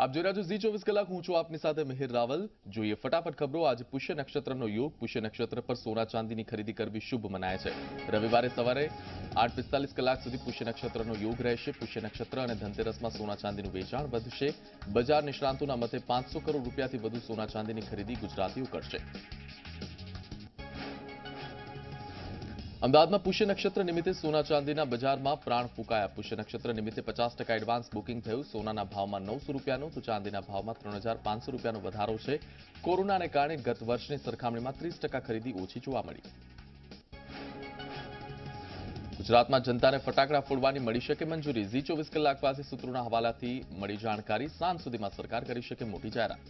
આપ જોઈ રહ્યા છો ઝી 24 કલાક. હું છું આપની સાથે મિહિર રાવલ. જોઈએ ફટાફટ ખબરો. આજે પુષ્ય નક્ષત્રનો યોગ. પુષ્ય નક્ષત્ર પર સોના ચાંદીની ખરીદી કરવી શુભ મનાય છે. રવિવારે સવારે 8:45 કલાક સુધી પુષ્ય નક્ષત્રનો યોગ રહેશે. પુષ્ય નક્ષત્ર અને ધનતેરસમાં સોના ચાંદીનું વેચાણ વધશે. બજાર નિષ્ણાંતોના મતે 500 કરોડ રૂપિયાથી વધુ સોના ચાંદીની ખરીદી ગુજરાતીઓ કરશે. અમદાવાદમાં પુષ્ય નક્ષત્ર નિમિત્તે સોના ચાંદીના બજારમાં પ્રાણ ફૂંકાયા. પુષ્ય નક્ષત્ર નિમિત્તે 50% એડવાન્સ બુકિંગ થયું. સોનાના ભાવમાં 900 રૂપિયાનો તો ચાંદીના ભાવમાં 3500 રૂપિયાનો વધારો છે. કોરોનાને કારણે ગત વર્ષની સરખામણીમાં 30% ખરીદી ઓછી જોવા મળી. ગુજરાતમાં જનતાને ફટાકડા ફોડવાની મળી શકે મંજૂરી. ઝી 24 કલાક પાસે સૂત્રોના હવાલાથી મળી જાણકારી. સાંજ સુધીમાં સરકાર કરી શકે મોટી જાહેરાત.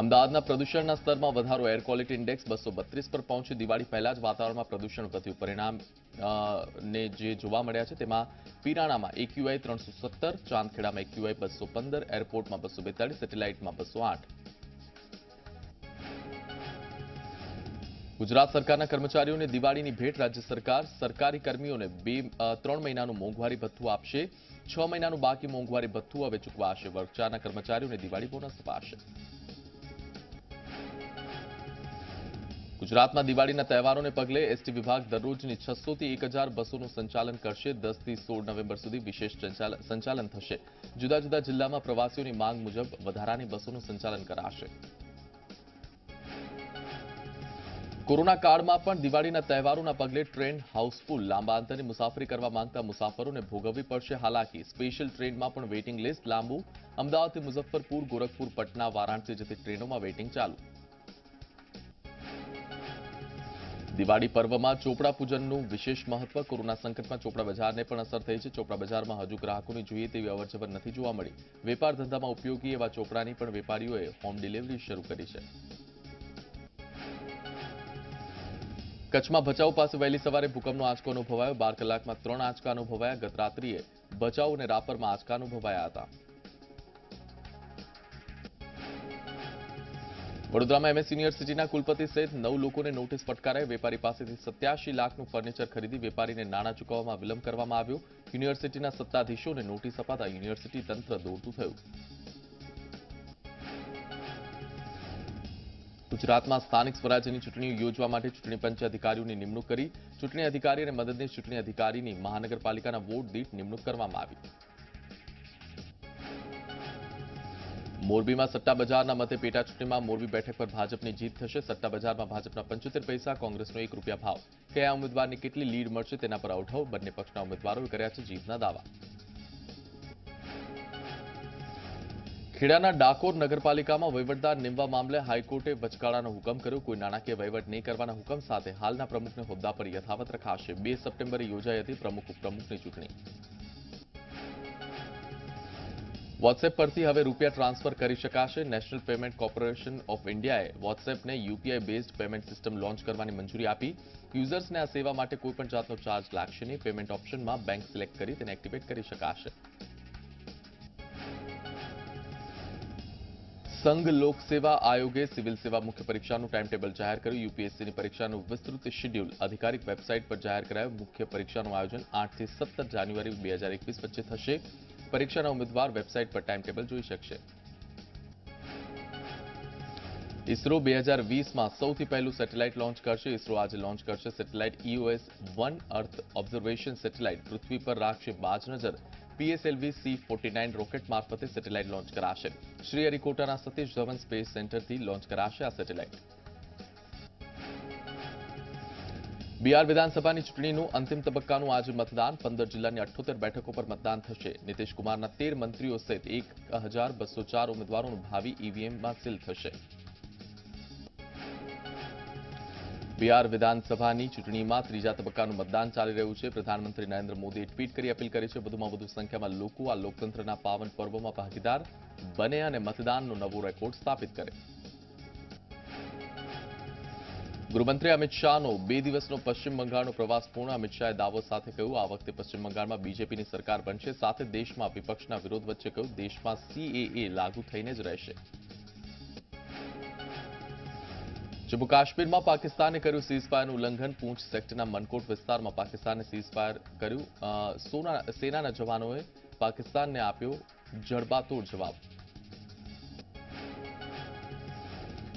અમદાવાદના પ્રદૂષણના સ્તરમાં વધારો. એર ક્વોલિટી ઇન્ડેક્સ 232 પર પહોંચી. દિવાળી પહેલા જ વાતાવરણમાં પ્રદૂષણ વધ્યું. પરિણામ ને જે જોવા મળ્યા છે તેમાં પીરાણામાં એક્યુઆઈ 317, ચાંદખેડામાં એક્યુઆઈ 215, એરપોર્ટમાં 242, સેટેલાઇટમાં 208. ગુજરાત સરકારના કર્મચારીઓને દિવાળીની ભેટ. રાજ્ય સરકાર સરકારી કર્મીઓને 3 મહિનાનું મોંઘવારી ભથ્થું આપશે. 6 મહિનાનું બાકી મોંઘવારી ભથ્થું હવે ચૂકવાશે. વર્ગ 4ના કર્મચારીઓને દિવાળી બોનસ અપાશે. ગુજરાતમાં દિવાળીના તહેવારોને પગલે એસટી વિભાગ દરરોજની 600 થી 1000 બસોનું સંચાલન કરશે. 10 થી 16 નવેમ્બર સુધી વિશેષ સંચાલન થશે. જુદા જુદા જિલ્લામાં પ્રવાસીઓની માંગ મુજબ વધારાની બસોનું સંચાલન કરાશે. કોરોના કાળમાં પણ દિવાળીના તહેવારોના પગલે ટ્રેન હાઉસફુલ. લાંબા અંતરની મુસાફરી કરવા માંગતા મુસાફરોને ભોગવવી પડશે હાલાકી. સ્પેશિયલ ટ્રેનમાં પણ વેઇટિંગ લિસ્ટ લાંબુ. અમદાવાદથી મુઝફ્ફરપુર, ગોરખપુર, પટના, વારાણસી જતી ટ્રેનોમાં વેઇટિંગ ચાલુ. દિવાળી પર્વમાં ચોપડા પૂજનનું વિશેષ મહત્વ. કોરોના સંકટમાં ચોપડા બજારને પણ અસર થઈ છે. ચોપડા બજારમાં હજુ ગ્રાહકોની જોઈએ તેવી અવરજવર નથી જોવા મળી. વેપાર ધંધામાં ઉપયોગી એવા ચોપડાની પણ વેપારીઓએ હોમ ડિલિવરી શરૂ કરી છે. કચ્છમાં ભચાઉ પાસે વહેલી સવારે ભૂકંપનો આંચકો અનુભવાયો. 12 કલાકમાં 3 આંચકા અનુભવાયા. ગત રાત્રિએ ભચાઉ અને રાપરમાં આંચકા અનુભવાયા હતા. વડોદરામાં એમએસ યુનિવર્સિટીના કુલપતિ સહિત 9 લોકોને નોટિસ ફટકારાઈ. વેપારી પાસેથી 87 લાખનું ફર્નિચર ખરીદી વેપારીને નાણાં ચૂકવવામાં વિલંબ કરવામાં આવ્યો. યુનિવર્સિટીના સત્તાધીશોને નોટિસ અપાતા યુનિવર્સિટી તંત્ર દોડતું થયું. ગુજરાતમાં સ્થાનિક સ્વરાજ્યની ચૂંટણીઓ યોજવા માટે ચૂંટણી પંચે અધિકારીઓની નિમણૂક કરી. ચૂંટણી અધિકારી અને મદદનીશ ચૂંટણી અધિકારીની મહાનગરપાલિકાના વોર્ડ દીઠ નિમણૂક કરવામાં આવી. મોરબીમાં સટ્ટા બજારના મતે પેટા ચૂંટણીમાં મોરબી બેઠક પર ભાજપની જીત થશે. સટ્ટા બજારમાં ભાજપના 75 પૈસા, કોંગ્રેસનો ₹1 ભાવ. કયા ઉમેદવારને કેટલી લીડ મળશે તેના પર અવઢવ. બંને પક્ષના ઉમેદવારોએ કર્યા છે જીતના દાવા. ખેડાના ડાકોર નગરપાલિકામાં વહીવટદાર નીમવા મામલે હાઈકોર્ટે વચગાળાનો હુકમ કર્યો. કોઈ નાણાકીય વહીવટ નહીં કરવાના હુકમ સાથે હાલના પ્રમુખને હોદ્દા પર યથાવત રખાશે. 2 સપ્ટેમ્બરે યોજાઈ હતી પ્રમુખ ઉપપ્રમુખની ચૂંટણી. વોટ્સએપ પરથી હવે રૂપિયા ટ્રાન્સફર કરી શકાશે. નેશનલ પેમેન્ટ કોર્પોરેશન ઓફ ઇન્ડિયાએ વોટ્સએપને UPI based payment system launch કરવાની મંજૂરી આપી. યુઝર્સને આ સેવા માટે કોઈપણ જાતનો ચાર્જ લાગશે નહીં. પેમેન્ટ ઓપ્શનમાં બેંક સિલેક્ટ કરી તેને એક્ટિવેટ કરી શકાશે. સંઘ લોક સેવા આયોગે સિવિલ સેવા મુખ્ય પરીક્ષાનું ટાઈમ ટેબલ જાહેર કર્યું. યુપીએસસીની પરીક્ષાનું વિસ્તૃત શેડ્યુલ અધિકારિક વેબસાઇટ પર જાહેર કરાયું. મુખ્ય પરીક્ષાનું આયોજન 8 થી 17 જાન્યુઆરી 2021 વચ્ચે થશે. પરીક્ષાના ઉમેદવાર વેબસાઇટ પર ટાઈમ ટેબલ જોઈ શકશે. ઇસરો 2020માં સૌથી પહેલું સેટેલાઇટ લોન્ચ કરશે. ઇસરો આજે લોન્ચ કરશે સેટેલાઇટ EOS-1 અર્થ ઓબ્ઝર્વેશન સેટેલાઇટ. પૃથ્વી પર રાખશે બાજ નજર. PSLV C-49 રોકેટ મારફતે સેટેલાઇટ લોન્ચ કરાશે. શ્રીહરિકોટાના સતીશ ધવન સ્પેસ સેન્ટરથી લોન્ચ કરાશે આ સેટેલાઇટ. બિહાર વિધાનસભાની ચૂંટણીનું અંતિમ તબક્કાનું આજે મતદાન. 15 જિલ્લાની 78 બેઠકો પર મતદાન થશે. નીતિશ કુમારના 13 મંત્રીઓ સહિત 1204 ઉમેદવારોનું ભાવિ ઈવીએમમાં સીલ થશે. બિહાર વિધાનસભાની ચૂંટણીમાં ત્રીજા તબક્કાનું મતદાન ચાલી રહ્યું છે. પ્રધાનમંત્રી નરેન્દ્ર મોદીએ ટ્વીટ કરી અપીલ કરી છે વધુમાં વધુ સંખ્યામાં લોકો આ લોકતંત્રના પાવન પર્વમાં ભાગીદાર બને અને મતદાનનો નવો રેકોર્ડ સ્થાપિત કરે. ગૃહમંત્રી અમિત શાહનો 2 દિવસનો પશ્ચિમ બંગાળનો પ્રવાસ પૂર્ણ. અમિત શાહે દાવો સાથે કહ્યું આ વખતે પશ્ચિમ બંગાળમાં બીજેપીની સરકાર બનશે. સાથે દેશમાં વિપક્ષના વિરોધ વચ્ચે કહ્યું દેશમાં CAA લાગુ થઈને જ રહેશે. જમ્મુ કાશ્મીરમાં પાકિસ્તાને કર્યું સીઝફાયરનું ઉલ્લંઘન. પૂંછ સેક્ટરના મનકોટ વિસ્તારમાં પાકિસ્તાને સીઝફાયર કર્યું. સેનાના જવાનોએ પાકિસ્તાનને આપ્યો જડબાતોડ જવાબ.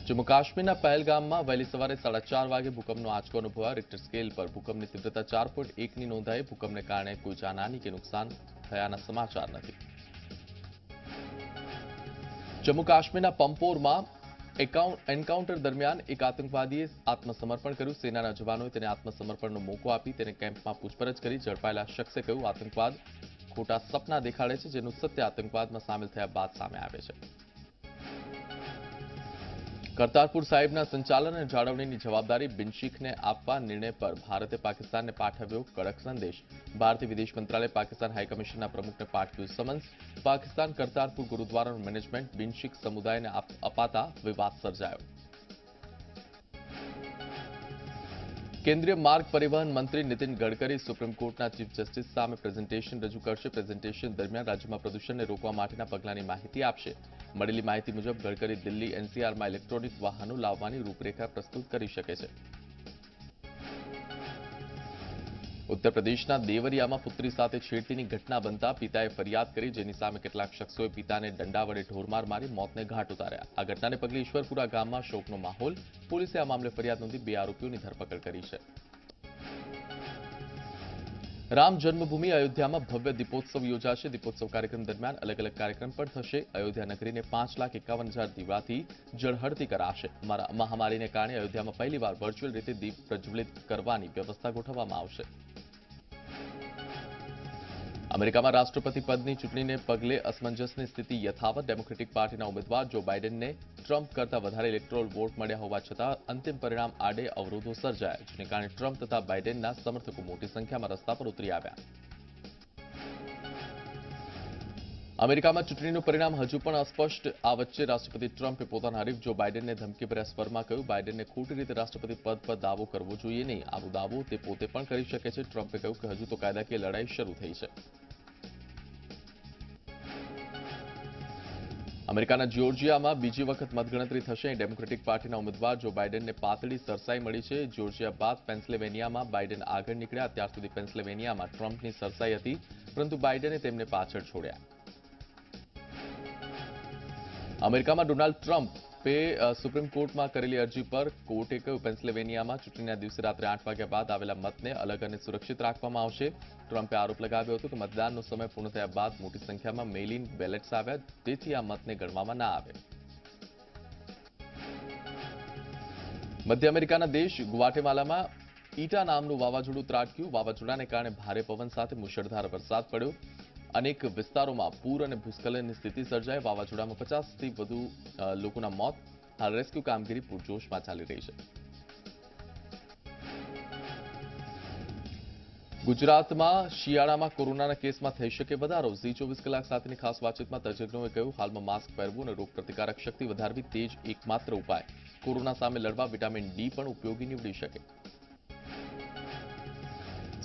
જમ્મુ કાશ્મીરના પહેલગામમાં વહેલી સવારે 4:30 વાગે ભૂકંપનો આંચકો અનુભવાયો. રિક્ટર સ્કેલ પર ભૂકંપની તીવ્રતા 4.1ની નોંધાઈ. ભૂકંપને કારણે કોઈ જાનહાનિ કે નુકસાન થયાના સમાચાર નથી. જમ્મુ કાશ્મીરના પંપોરમાં એન્કાઉન્ટર દરમિયાન એક આતંકવાદીએ આત્મસમર્પણ કર્યું. સેનાના જવાનોએ તેને આત્મસમર્પણનો મોકો આપી તેને કેમ્પમાં પૂછપરછ કરી. ઝડપાયેલા શખ્સે કહ્યું, આતંકવાદ ખોટા સપના દેખાડે છે, જેનું સત્ય આતંકવાદમાં સામેલ થયા બાદ સામે આવે છે. કરતારપુર સાહિબના સંચાલન અને જાળવણીની જવાબદારી બિન શીખને આપવા નિર્ણય પર ભારતે પાકિસ્તાનને પાઠવ્યો કડક સંદેશ. ભારતીય વિદેશ મંત્રાલયે પાકિસ્તાન હાઈકમિશનના પ્રમુખને પાઠવ્યું સમન્સ. પાકિસ્તાન કરતારપુર ગુરુદ્વારાનું મેનેજમેન્ટ બિન શીખ સમુદાયને અપાતા વિવાદ સર્જાયો. કેન્દ્રીય માર્ગ પરિવહન મંત્રી નીતિન ગડકરી સુપ્રીમ કોર્ટના ચીફ જસ્ટિસ સામે પ્રેઝન્ટેશન રજૂ કરશે. પ્રેઝન્ટેશન દરમિયાન રાજ્યમાં પ્રદૂષણને રોકવા માટેના પગલાંની માહિતી આપશે. મળેલી માહિતી મુજબ ગડકરી દિલ્હી એનસીઆરમાં ઇલેક્ટ્રોનિક વાહનો લાવવાની રૂપરેખા પ્રસ્તુત કરી શકે છે. ઉત્તર પ્રદેશના દેવરિયામાં પુત્રી સાથે છેડતીની ઘટના બનતા પિતાએ ફરિયાદ કરી, જેની સામે કેટલાક શખ્સોએ પિતાને દંડા વડે ઢોરમાર મારી મોતને ઘાટ ઉતાર્યા. આ ઘટનાને પગલે ઈશ્વરપુરા ગામમાં શોકનો માહોલ. પોલીસે આ મામલે ફરિયાદ નોંધી 2 આરોપીઓની ધરપકડ કરી છે. રામ જન્મભૂમિ અયોધ્યામાં ભવ્ય દીપોત્સવ યોજાશે. દીપોત્સવ કાર્યક્રમ દરમિયાન અલગ અલગ કાર્યક્રમ પણ થશે. અયોધ્યા નગરીને 5,51,000 દીવાથી ઝળહળતી કરાશે. મહામારીને કારણે અયોધ્યામાં પહેલીવાર વર્ચ્યુઅલ રીતે દીપ પ્રજ્વલિત કરવાની વ્યવસ્થા ગોઠવવામાં આવશે. અમેરિકામાં રાષ્ટ્રપતિ પદની ચૂંટણીને પગલે અસમંજસની સ્થિતિ યથાવત. ડેમોક્રેટિક પાર્ટીના ઉમેદવાર જો બાઇડેનને ટ્રમ્પ કરતા વધારે ઇલેક્ટોરલ વોટ મળ્યા હોવા છતાં અંતિમ પરિણામ આડે અવરોધો સર્જાયા, જેને કારણે ટ્રમ્પ તથા બાઇડેનના સમર્થકો મોટી સંખ્યામાં રસ્તા પર ઉતરી આવ્યા. અમેરિકામાં ચૂંટણીનું પરિણામ હજુ પણ અસ્પષ્ટ. આ વચ્ચે રાષ્ટ્રપતિ ટ્રમ્પે પોતાના હરીફ જો બાઇડેનને ધમકીભર્યા સ્વરમાં કહ્યું, બાઇડેનને ખોટી રીતે રાષ્ટ્રપતિ પદ પર દાવો કરવો જોઈએ નહીં. આવો દાવો તે પોતે પણ કરી શકે છે. ટ્રમ્પે કહ્યું કે હજુ તો કાયદાકીય લડાઈ શરૂ થઈ છે. અમેરિકાના જ્યોર્જિયામાં બીજી વખત મતગણતરી થશે. ડેમોક્રેટિક પાર્ટીના ઉમેદવાર જો બાઇડેનને પાતળી સરસાઈ મળી છે. જ્યોર્જિયા બાદ પેન્સિલ્વેનિયામાં બાઇડેન આગળ નીકળ્યા. અત્યાર સુધી પેન્સિલ્વેનિયામાં ટ્રમ્પની સરસાઈ હતી, પરંતુ બાઇડેને તેમને પાછળ છોડ્યા. અમેરિકામાં ડોનાલ્ડ ટ્રમ્પે સુપ્રીમ કોર્ટમાં કરેલી અરજી પર કોર્ટે કહ્યું, પેન્સિલ્વેનિયામાં ચૂંટણીના દિવસે રાત્રે 8 વાગ્યા બાદ આવેલા મતને અલગ અને સુરક્ષિત રાખવામાં આવશે. ટ્રમ્પે આરોપ લગાવ્યો હતો કે મતદાનનો સમય પૂર્ણ થયા બાદ મોટી સંખ્યામાં મેઇલ ઇન બેલેટ્સ આવ્યા, તેથી આ મતને ગણવામાં ના આવે. મધ્ય અમેરિકાના દેશ ગ્વાટેમાલામાં ઈટા નામનું વાવાઝોડું ત્રાટક્યું. વાવાઝોડાને કારણે ભારે પવન સાથે મુશળધાર વરસાદ પડ્યો. અનેક વિસ્તારોમાં પૂર અને ભૂસ્ખલનની સ્થિતિ સર્જાઈ. વાવાઝોડામાં 50થી વધુ લોકોના મોત. હાલ રેસ્ક્યુ કામગીરી પૂરજોશમાં ચાલી રહી છે. ગુજરાતમાં શિયાળામાં કોરોનાના કેસમાં થઈ શકે વધારો. ઝી 24 કલાક સાથેની ખાસ વાતચીતમાં તજજ્ઞોએ કહ્યું, હાલમાં માસ્ક પહેરવું અને રોગપ્રતિકારક શક્તિ વધારવી તે જ એકમાત્ર ઉપાય. કોરોના સામે લડવા વિટામિન ડી પણ ઉપયોગી નીવડી શકે.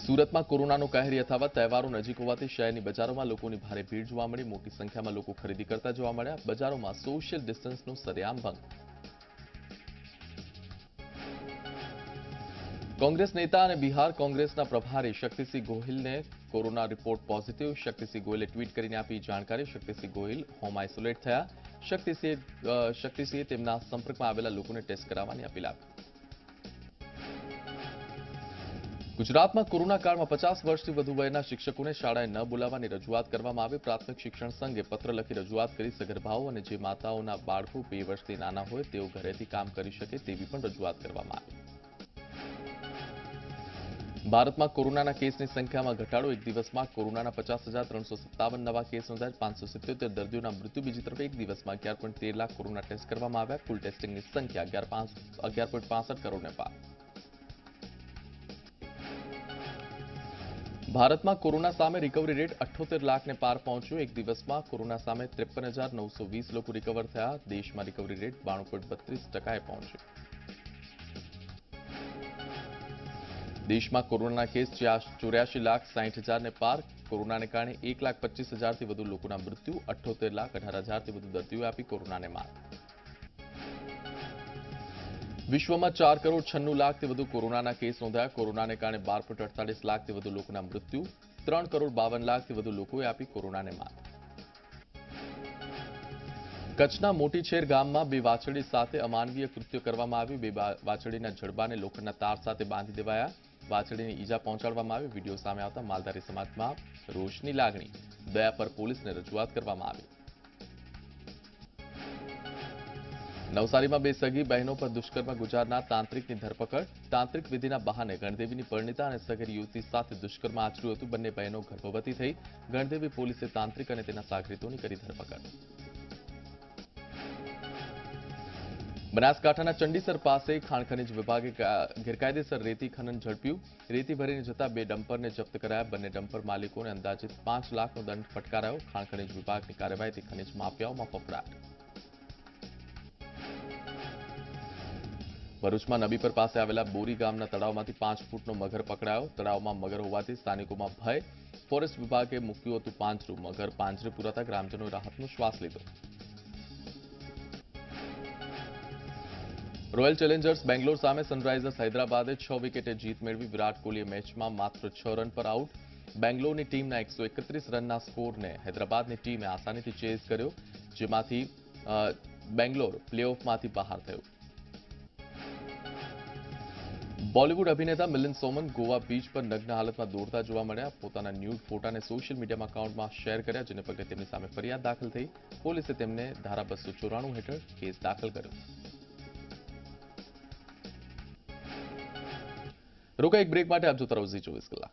સુરતમાં કોરોનાનો કહેર યથાવત. તહેવારો નજીક હોવાથી શહેરની બજારોમાં લોકોની ભારે ભીડ જોવા મળી. મોટી સંખ્યામાં લોકો ખરીદી કરતા જોવા મળ્યા. બજારોમાં સોશિયલ ડિસ્ટન્સનું સરેઆમ ભંગ. કોંગ્રેસ નેતા અને બિહાર કોંગ્રેસના પ્રભારી શક્તિસિંહ ગોહિલને કોરોના રિપોર્ટ પોઝિટિવ. શક્તિસિંહ ગોહિલે ટ્વીટ કરીને આપી જાણકારી. શક્તિસિંહ ગોહિલ હોમ આઇસોલેટ થયા. શક્તિસિંહે તેમના સંપર્કમાં આવેલા લોકોને ટેસ્ટ કરાવવાની અપીલ આપી. ગુજરાતમાં કોરોના કાળમાં 50 વર્ષથી વધુ વયના શિક્ષકોને શાળાએ ન બોલાવવાની રજૂઆત કરવામાં આવી. પ્રાથમિક શિક્ષણ સંઘે પત્ર લખી રજૂઆત કરી. સગર્ભાઓ અને જે માતાઓના બાળકો 2 વર્ષથી નાના હોય તેઓ ઘરેથી કામ કરી શકે તેવી પણ રજૂઆત કરવામાં આવી. ભારતમાં કોરોનાના કેસની સંખ્યામાં ઘટાડો. એક દિવસમાં કોરોનાના 50,357 નવા કેસ નોંધાયા. 577 દર્દીઓના મૃત્યુ. બીજી તરફ એક દિવસમાં 11.13 લાખ કોરોના ટેસ્ટ કરવામાં આવ્યા. કુલ ટેસ્ટિંગની સંખ્યા 11.65 કરોડને પાર. ભારતમાં કોરોના સામે રિકવરી રેટ 78 લાખને પાર પહોંચ્યો. એક દિવસમાં કોરોના સામે 53,920 લોકો રિકવર થયા. દેશમાં રિકવરી રેટ 92.32%એ પહોંચ્યો. દેશમાં કોરોનાના કેસ 84,60,000ને પાર. કોરોનાને કારણે 1,25,000થી વધુ લોકોના મૃત્યુ. 78,18,000થી વધુ દર્દીઓએ આપી કોરોનાને માત. વિશ્વમાં 4,96,00,000થી વધુ કોરોનાના કેસ નોંધાયા. કોરોનાને કારણે 12,48,00,000થી વધુ લોકોના મૃત્યુ. 3,52,00,000થી વધુ લોકોએ આપી કોરોનાને માત. કચ્છના મોટીછેર ગામમાં બે વાછરડી સાથે અમાનવીય કૃત્ય કરવામાં આવ્યું. બે વાછરડીના જડબાને લોખંડના તાર સાથે બાંધી દેવાયા. વાછરડીને ઈજા પહોંચાડવામાં આવી. વિડીયો સામે આવતા માલધારી સમાજમાં રોષની લાગણી. દયા પર પોલીસને રજૂઆત કરવામાં આવી. નવસારીમાં બે સગી બહેનો પર દુષ્કર્મ ગુજારનાર તાંત્રિકની ધરપકડ. તાંત્રિક વિધિના બહાને ગણદેવીની પરિણીતા અને સગીર યુવતી સાથે દુષ્કર્મ આચર્યું હતું. બંને બહેનો ગર્ભવતી થઈ. ગણદેવી પોલીસે તાંત્રિક અને તેના સાગરીતોની કરી ધરપકડ. બનાસકાંઠાના ચંડીસર પાસે ખાણ ખનીજ વિભાગે ગેરકાયદેસર રેતી ખનન ઝડપ્યું. રેતી ભરીને જતા બે ડમ્પરને જપ્ત કરાયા. બંને ડમ્પર માલિકોને અંદાજિત 5 લાખનો દંડ ફટકારાયો. ખાણ ખનીજ વિભાગની કાર્યવાહીથી ખનીજ માફિયાઓમાં ફફડાટ. ભરૂચમાં નબીપર પાસે આવેલા બોરી ગામના તળાવમાંથી 5 ફૂટનો મગર પકડાયો. તળાવમાં મગર હોવાથી સ્થાનિકોમાં ભય. ફોરેસ્ટ વિભાગે મૂક્યું હતું પાંજરું. મગર પાંજરે પુરાતા ગ્રામજનોએ રાહતનો શ્વાસ લીધો. રોયલ ચેલેન્જર્સ બેંગ્લોર સામે સનરાઇઝર્સ હૈદરાબાદે 6 વિકેટે જીત મેળવી. વિરાટ કોહલીએ મેચમાં માત્ર 6 રન પર આઉટ. બેંગ્લોરની ટીમના 131 રનના સ્કોરને હૈદરાબાદની ટીમે આસાનીથી ચેઝ કર્યો, જેમાંથી બેંગ્લોર પ્લેઓફમાંથી બહાર થયું. બોલિવૂડ અભિનેતા મિલિંદ સોમન ગોવા બીચ પર નગ્ન હાલતમાં દોડતા જોવા મળ્યા. પોતાના ન્યૂડ ફોટાને સોશિયલ મીડિયા એકાઉન્ટમાં શેર કર્યા, જેને પગલે તેમની સામે ફરિયાદ દાખલ થઈ. પોલીસે તેમને ધારા 294 હેઠળ કેસ દાખલ કર્યો. રોકા એક બ્રેક માટે આપ જોતા રહો ઝી 24 કલાક.